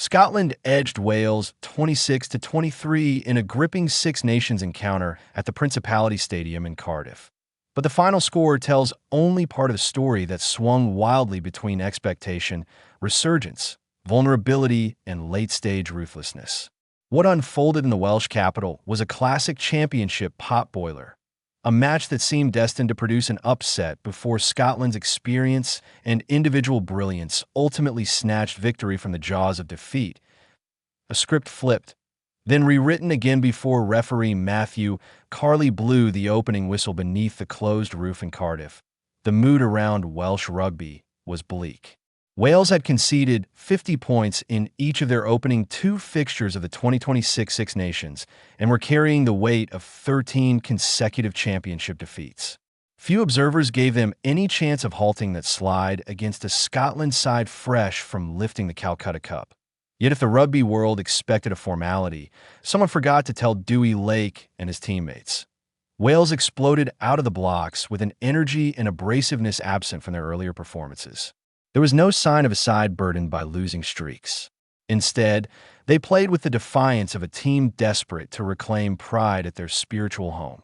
Scotland edged Wales 26-23 in a gripping Six Nations encounter at the Principality Stadium in Cardiff. But the final score tells only part of the story that swung wildly between expectation, resurgence, vulnerability, and late-stage ruthlessness. What unfolded in the Welsh capital was a classic championship potboiler, a match that seemed destined to produce an upset before Scotland's experience and individual brilliance ultimately snatched victory from the jaws of defeat. A script flipped, then rewritten again before referee Matthew Carley blew the opening whistle beneath the closed roof in Cardiff. The mood around Welsh rugby was bleak. Wales had conceded 50 points in each of their opening two fixtures of the 2026 Six Nations and were carrying the weight of 13 consecutive championship defeats. Few observers gave them any chance of halting that slide against a Scotland side fresh from lifting the Calcutta Cup. Yet if the rugby world expected a formality, someone forgot to tell Dewi Lake and his teammates. Wales exploded out of the blocks with an energy and abrasiveness absent from their earlier performances. There was no sign of a side burdened by losing streaks. Instead, they played with the defiance of a team desperate to reclaim pride at their spiritual home.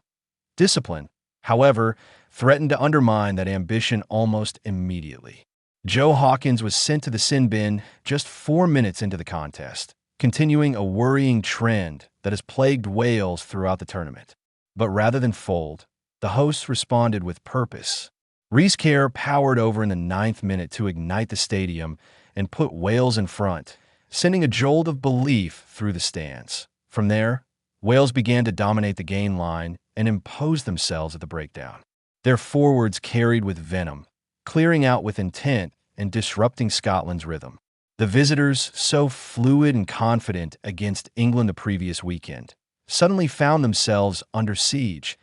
Discipline, however, threatened to undermine that ambition almost immediately. Joe Hawkins was sent to the sin bin just 4 minutes into the contest, continuing a worrying trend that has plagued Wales throughout the tournament. But rather than fold, the hosts responded with purpose. Rhys Kerr powered over in the 9th minute to ignite the stadium and put Wales in front, sending a jolt of belief through the stands. From there, Wales began to dominate the gain line and impose themselves at the breakdown. Their forwards carried with venom, clearing out with intent and disrupting Scotland's rhythm. The visitors, so fluid and confident against England the previous weekend, suddenly found themselves under siege.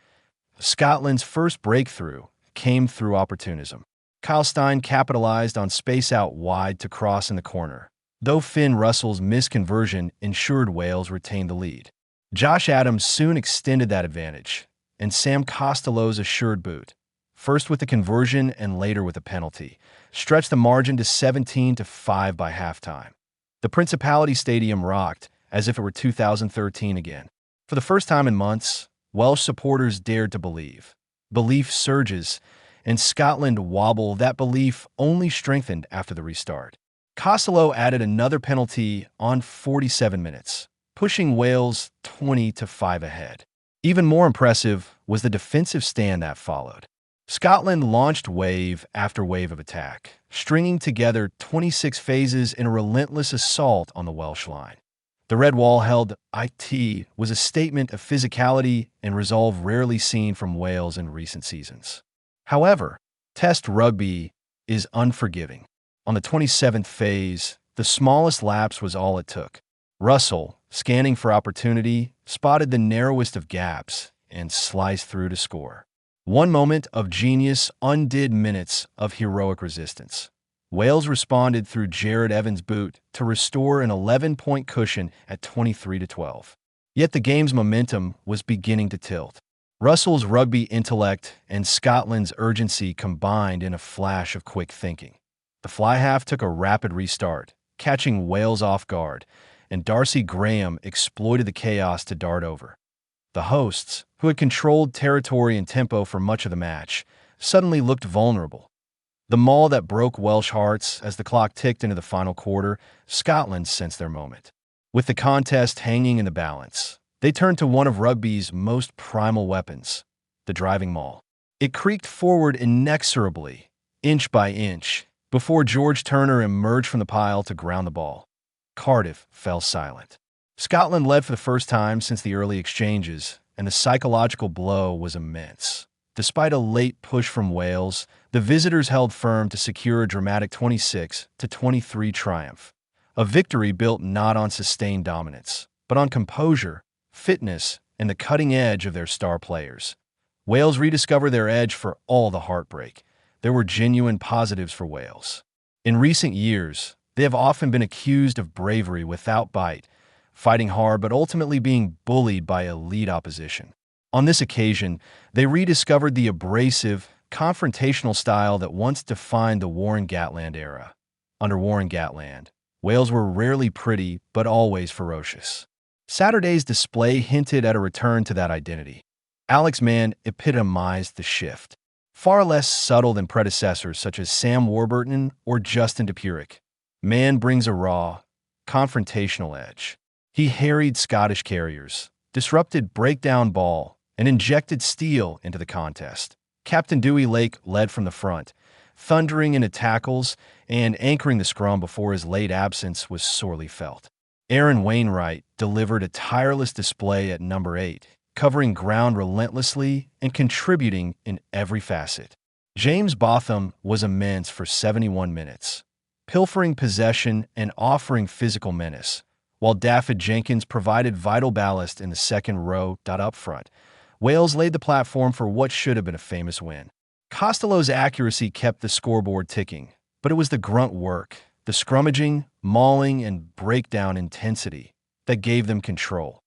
Scotland's first breakthrough came through opportunism. Kyle Stein capitalized on space out wide to cross in the corner, though Finn Russell's misconversion ensured Wales retained the lead. Josh Adams soon extended that advantage, and Sam Costello's assured boot, first with the conversion and later with a penalty, stretched the margin to 17-5 by halftime. The Principality Stadium rocked as if it were 2013 again. For the first time in months, Welsh supporters dared to believe. Belief surges, and Scotland wobble. That belief only strengthened after the restart. Costello added another penalty on 47 minutes, pushing Wales 20-5 ahead. Even more impressive was the defensive stand that followed. Scotland launched wave after wave of attack, stringing together 26 phases in a relentless assault on the Welsh line. The red wall held IT was a statement of physicality and resolve rarely seen from Wales in recent seasons. However, Test rugby is unforgiving. On the 27th phase, the smallest lapse was all it took. Russell, scanning for opportunity, spotted the narrowest of gaps and sliced through to score. One moment of genius undid minutes of heroic resistance. Wales responded through Jared Evans' boot to restore an 11-point cushion at 23-12. Yet the game's momentum was beginning to tilt. Russell's rugby intellect and Scotland's urgency combined in a flash of quick thinking. The fly half took a rapid restart, catching Wales off guard, and Darcy Graham exploited the chaos to dart over. The hosts, who had controlled territory and tempo for much of the match, suddenly looked vulnerable. The maul that broke Welsh hearts as the clock ticked into the final quarter, Scotland sensed their moment. With the contest hanging in the balance, they turned to one of rugby's most primal weapons, the driving maul. It creaked forward inexorably, inch by inch, before George Turner emerged from the pile to ground the ball. Cardiff fell silent. Scotland led for the first time since the early exchanges, and the psychological blow was immense. Despite a late push from Wales, the visitors held firm to secure a dramatic 26-23 triumph, a victory built not on sustained dominance, but on composure, fitness, and the cutting edge of their star players. Wales rediscovered their edge for all the heartbreak. There were genuine positives for Wales. In recent years, they have often been accused of bravery without bite, fighting hard but ultimately being bullied by elite opposition. On this occasion, they rediscovered the abrasive, confrontational style that once defined the Warren Gatland era. Under Warren Gatland, Wales were rarely pretty, but always ferocious. Saturday's display hinted at a return to that identity. Alex Mann epitomized the shift. Far less subtle than predecessors such as Sam Warburton or Justin Depuric, Mann brings a raw, confrontational edge. He harried Scottish carriers, disrupted breakdown ball, and injected steel into the contest. Captain Dewi Lake led from the front, thundering into tackles and anchoring the scrum before his late absence was sorely felt. Aaron Wainwright delivered a tireless display at number 8, covering ground relentlessly and contributing in every facet. James Botham was immense for 71 minutes, pilfering possession and offering physical menace, while Daffyd Jenkins provided vital ballast in the second row. Up front, Wales laid the platform for what should have been a famous win. Costello's accuracy kept the scoreboard ticking, but it was the grunt work, the scrummaging, mauling, and breakdown intensity that gave them control.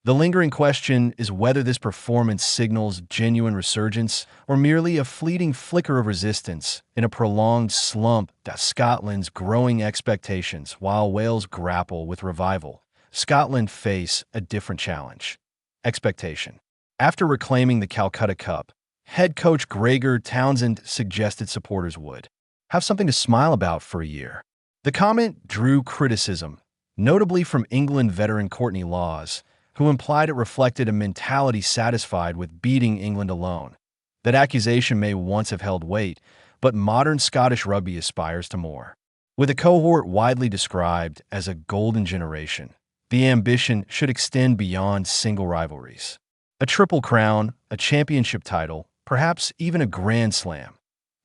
The lingering question is whether this performance signals genuine resurgence or merely a fleeting flicker of resistance in a prolonged slump. Scotland's growing expectations while Wales grapple with revival. Scotland face a different challenge. Expectation. After reclaiming the Calcutta Cup, head coach Gregor Townsend suggested supporters would have something to smile about for a year. The comment drew criticism, notably from England veteran Courtney Lawes, who implied it reflected a mentality satisfied with beating England alone. That accusation may once have held weight, but modern Scottish rugby aspires to more. With a cohort widely described as a golden generation, the ambition should extend beyond single rivalries. A triple crown, a championship title, perhaps even a Grand Slam.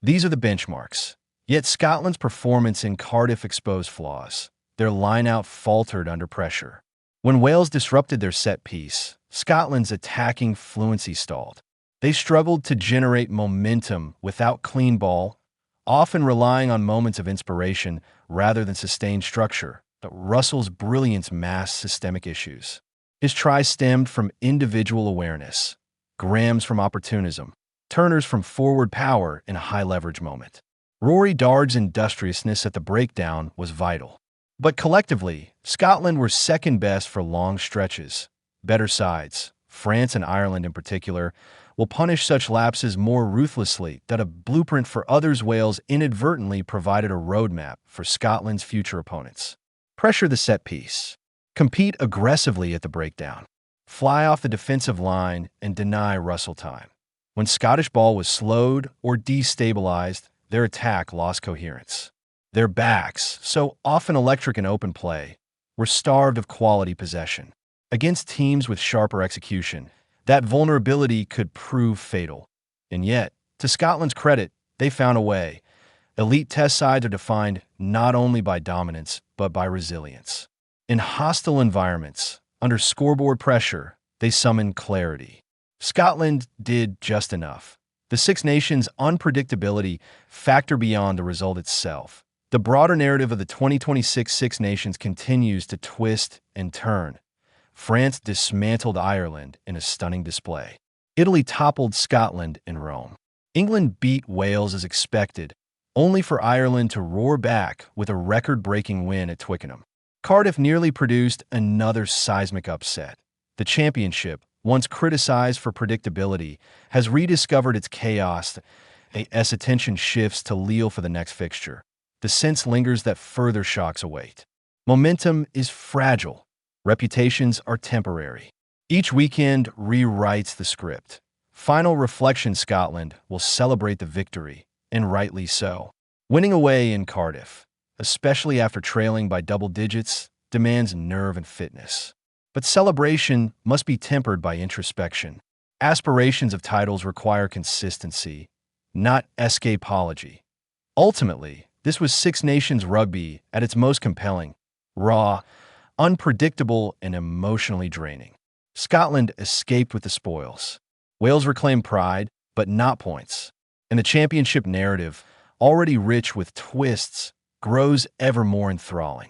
These are the benchmarks. Yet Scotland's performance in Cardiff exposed flaws. Their line-out faltered under pressure. When Wales disrupted their set piece, Scotland's attacking fluency stalled. They struggled to generate momentum without clean ball, often relying on moments of inspiration rather than sustained structure. But Russell's brilliance masked systemic issues. His tries stemmed from individual awareness, Graham's from opportunism, Turner's from forward power in a high-leverage moment. Rory Darge's industriousness at the breakdown was vital. But collectively, Scotland were second best for long stretches. Better sides, France and Ireland in particular, will punish such lapses more ruthlessly. That a blueprint for others. Wales inadvertently provided a roadmap for Scotland's future opponents. Pressure the set piece. Compete aggressively at the breakdown. Fly off the defensive line and deny Russell time. When Scottish ball was slowed or destabilized, their attack lost coherence. Their backs, so often electric in open play, were starved of quality possession. Against teams with sharper execution, that vulnerability could prove fatal. And yet, to Scotland's credit, they found a way. Elite test sides are defined not only by dominance, but by resilience. In hostile environments, under scoreboard pressure, they summoned clarity. Scotland did just enough. The Six Nations' unpredictability factor beyond the result itself. The broader narrative of the 2026 Six Nations continues to twist and turn. France dismantled Ireland in a stunning display. Italy toppled Scotland in Rome. England beat Wales as expected, only for Ireland to roar back with a record-breaking win at Twickenham. Cardiff nearly produced another seismic upset. The championship, once criticized for predictability, has rediscovered its chaos as attention shifts to Lille for the next fixture. The sense lingers that further shocks await. Momentum is fragile. Reputations are temporary. Each weekend rewrites the script. Final reflection: Scotland will celebrate the victory, and rightly so. Winning away in Cardiff, especially after trailing by double digits, demands nerve and fitness. But celebration must be tempered by introspection. Aspirations of titles require consistency, not escapology. Ultimately, this was Six Nations rugby at its most compelling, raw, unpredictable, and emotionally draining. Scotland escaped with the spoils. Wales reclaimed pride, but not points. And the championship narrative, already rich with twists, grows ever more enthralling.